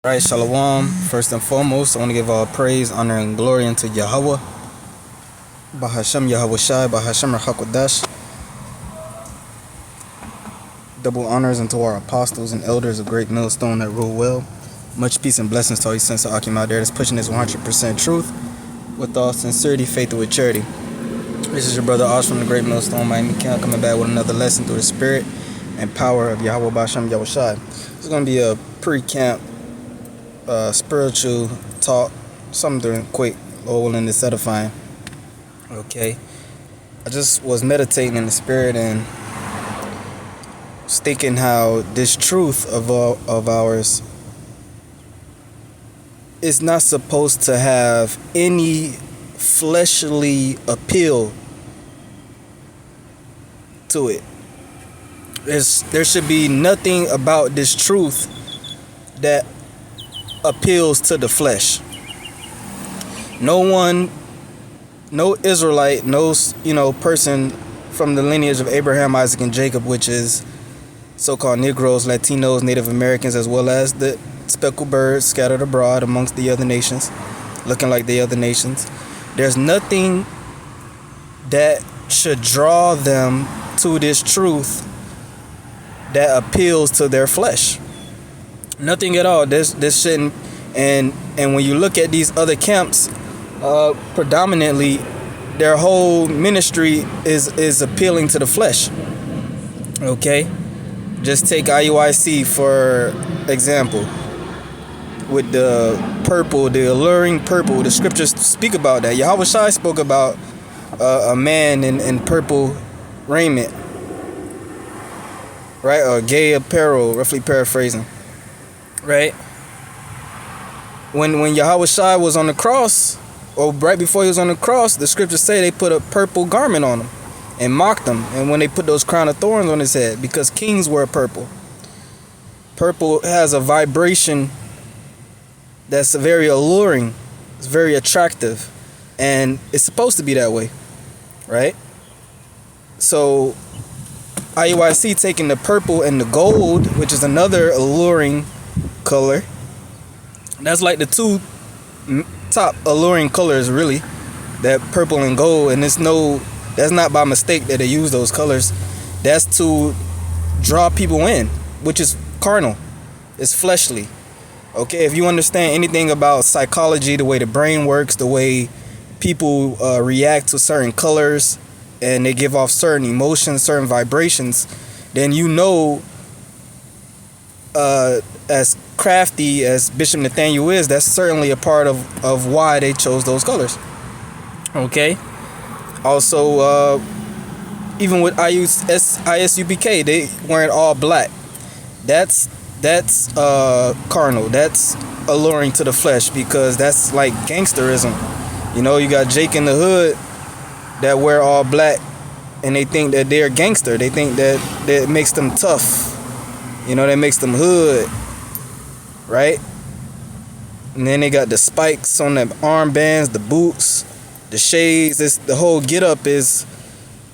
Right, Shalom. First and foremost, I want to give all praise, honor, and glory unto Yahweh. Bahashem Yahweh Shai, Bahashem Rahakodash. Double honors unto our apostles and elders of Great Millstone that rule well. Much peace and blessings to all you sons of Akim out there that's pushing this 100% truth with all sincerity, faith, and with charity. This is your brother Osh from the Great Millstone Miami Camp, coming back with another lesson through the spirit and power of Yahweh Bahashem Yahweh Shai. This is going to be a pre-camp spiritual talk, something quick, old and it's edifying. Okay, I just was meditating in the spirit and was thinking how this truth of ours is not supposed to have any fleshly appeal to it. There should be nothing about this truth that appeals to the flesh. No Israelite, no person from the lineage of Abraham, Isaac, and Jacob, which is so-called Negroes, Latinos, Native Americans, as well as the speckled birds scattered abroad amongst the other nations, looking like the other nations. There's nothing that should draw them to this truth that appeals to their flesh. Nothing at all. This shouldn't. And when you look at these other camps, predominantly their whole ministry is appealing to the flesh. Okay, just take IUIC for example. With the purple, the alluring purple, the scriptures speak about that. Yahweh Shai spoke about a man in purple raiment, right, or gay apparel, roughly paraphrasing. Right? When Yahweh Shai was on the cross, or right before he was on the cross, the scriptures say they put a purple garment on him and mocked him. And when they put those crown of thorns on his head, because kings wear purple. Purple has a vibration that's very alluring. It's very attractive. And it's supposed to be that way. Right? So IUIC taking the purple and the gold, which is another alluring color. That's like the two top alluring colors, really, that purple and gold. And that's not by mistake that they use those colors. That's to draw people in, which is carnal. It's fleshly. Okay, if you understand anything about psychology, the way the brain works, the way people react to certain colors, and they give off certain emotions, certain vibrations, then you know, as crafty as Bishop Nathaniel is, that's certainly a part of why they chose those colors. Okay. Also, even with ISUPK, they wearing all black. That's carnal. That's alluring to the flesh, because that's like gangsterism. You got Jake in the hood that wear all black, and they think that they're gangster. They think that makes them tough. That makes them hood. Right? And then they got the spikes on the armbands, the boots, the shades. The whole get up is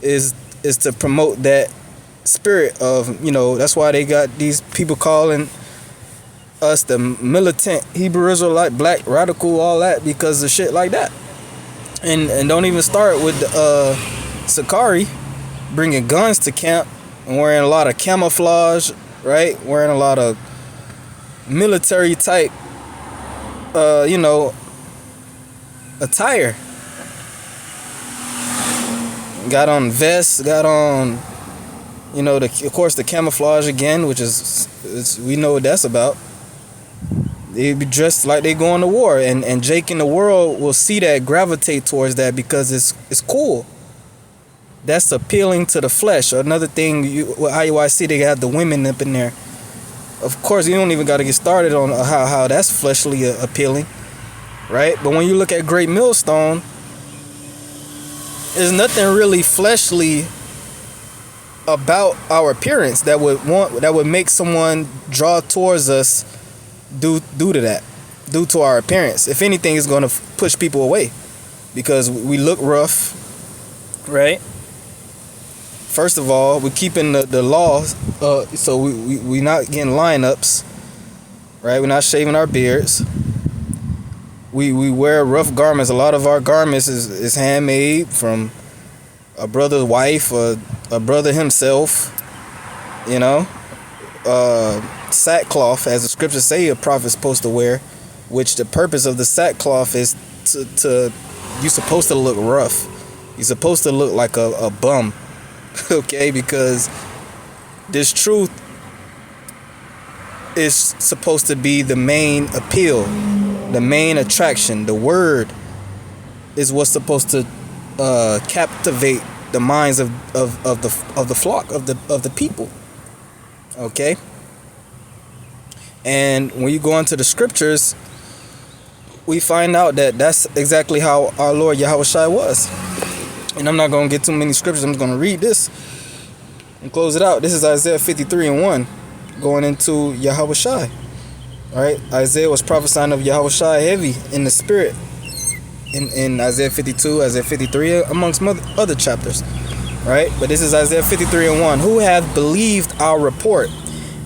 to promote that spirit of, that's why they got these people calling us the militant Hebrew Israelite, black radical, all that, because of shit like that. And don't even start with Sakari bringing guns to camp and wearing a lot of camouflage, right? Wearing a lot of military type attire. Got on vests, got on of course the camouflage again, which is we know what that's about. They be dressed like they going to war, and Jake in the world will see that, gravitate towards that, because it's cool. That's appealing to the flesh. Another thing, with IUIC, they have the women up in there. Of course, you don't even got to get started on how that's fleshly appealing, right? But when you look at Great Millstone, there's nothing really fleshly about our appearance that would make someone draw towards us due to our appearance. If anything, it's going to push people away, because we look rough, right? First of all, we're keeping the laws, so we not getting lineups, right? We're not shaving our beards. We wear rough garments. A lot of our garments is handmade from a brother's wife or a brother himself, you know. Sackcloth, as the scriptures say a prophet's supposed to wear, which the purpose of the sackcloth is to you're supposed to look rough. You're supposed to look like a bum, okay? Because this truth is supposed to be the main appeal, the main attraction. The word is what's supposed to captivate the minds of the flock of the people. Okay? And when you go into the scriptures, we find out that that's exactly how our Lord Yahushua was. And I'm not going to get too many scriptures. I'm just going to read this and close it out. This is Isaiah 53:1, going into Yahushua. All right, Isaiah was prophesying of Yahushua heavy in the spirit in Isaiah 52, Isaiah 53, amongst other chapters. Right, but this is Isaiah 53:1. Who hath believed our report,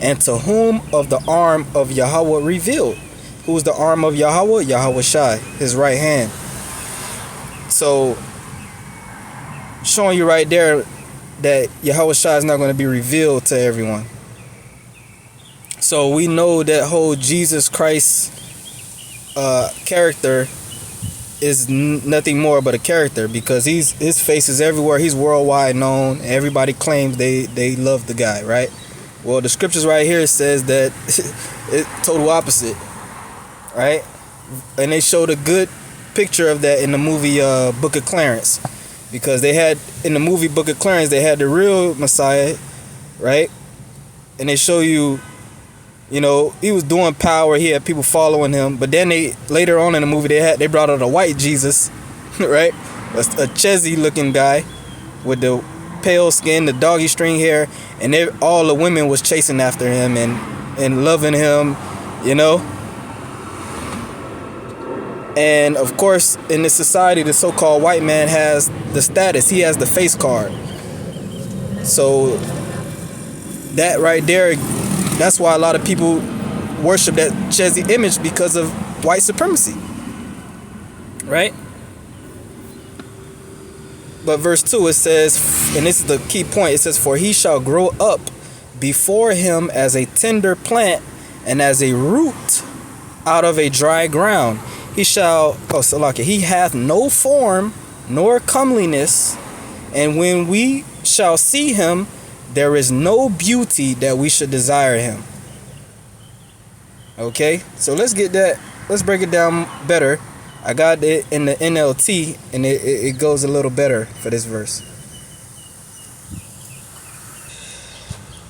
and to whom of the arm of Yahweh revealed? Who's the arm of Yahweh? Yahushua, his right hand. So, showing you right there that Yahushua is not going to be revealed to everyone. So we know that whole Jesus Christ character is nothing more but a character, because his face is everywhere. He's worldwide known. Everybody claims they love the guy, right? Well, the scriptures right here says that it's total opposite, right? And they showed a good picture of that in the movie Book of Clarence, because they had in the movie Book of Clarence, they had the real Messiah, right? And they show you, you know, he was doing power. He had people following him. But then they later on in the movie they brought out a white Jesus, right? A Chezzy looking guy with the pale skin, the doggy string hair, and all the women was chasing after him and loving him, you know. And of course, in this society, the so-called white man has the status. He has the face card. So that right there, that's why a lot of people worship that Chezzy image, because of white supremacy, right? But verse 2, it says, and this is the key point, it says, for he shall grow up before him as a tender plant, and as a root out of a dry ground. He hath no form nor comeliness, and when we shall see him, there is no beauty that we should desire him. Okay, so let's get that. Let's break it down better. I got it in the NLT, and it goes a little better for this verse.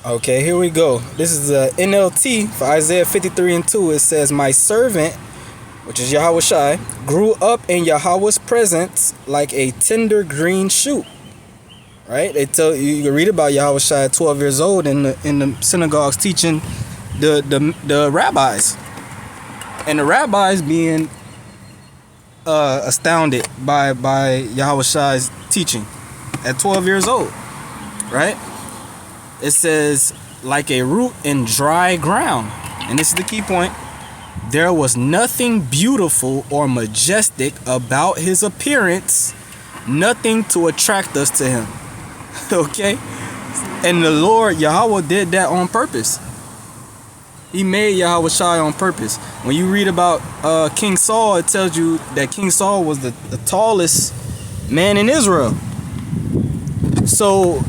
Okay, here we go. This is the NLT for Isaiah 53:2. It says, my servant, which is Yahushua, grew up in Yahweh's presence like a tender green shoot. Right? They tell you can read about Yahushua at 12 years old in the synagogues teaching the rabbis, and the rabbis being astounded by Yahushua's teaching at 12 years old. Right? It says like a root in dry ground, and this is the key point. There was nothing beautiful or majestic about his appearance, nothing to attract us to him. Okay, and the Lord Yahweh did that on purpose. He made Yahushua on purpose. When you read about King Saul, it tells you that King Saul was the tallest man in Israel. So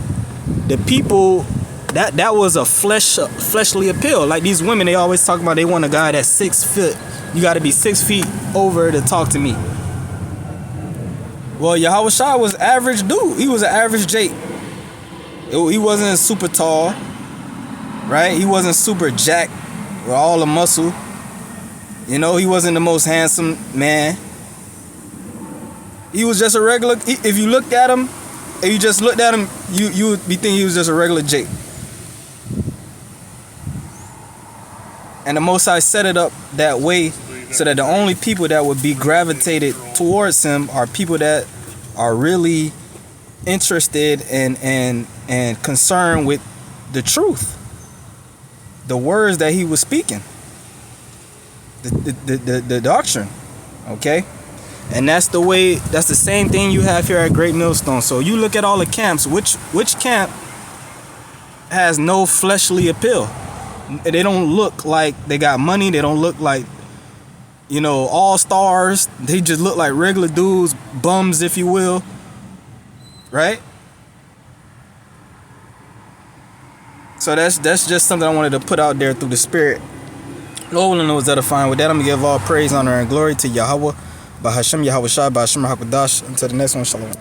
the people, that was a fleshly appeal. Like these women, they always talk about they want a guy that's 6 foot. You got to be 6 feet over to talk to me. Well, Yahushua was average dude. He was an average Jake. He wasn't super tall, right? He wasn't super jacked with all the muscle. You know, he wasn't the most handsome man. He was just a regular. If you looked at him, if you just looked at him, you would be thinking he was just a regular Jake. And the Most High set it up that way so that the only people that would be gravitated towards him are people that are really interested and concerned with the truth, the words that he was speaking. the doctrine. Okay? And that's the same thing you have here at Great Millstone. So you look at all the camps, which camp has no fleshly appeal? They don't look like they got money. They don't look like, all stars. They just look like regular dudes, bums, if you will. Right? So that's just something I wanted to put out there through the Spirit. Lord willing, knows that I find. With that, I'm going to give all praise, honor, and glory to Yahweh, Bahashem Yahweh Shai, Bahashem Hakwadash. Until the next one, shalom.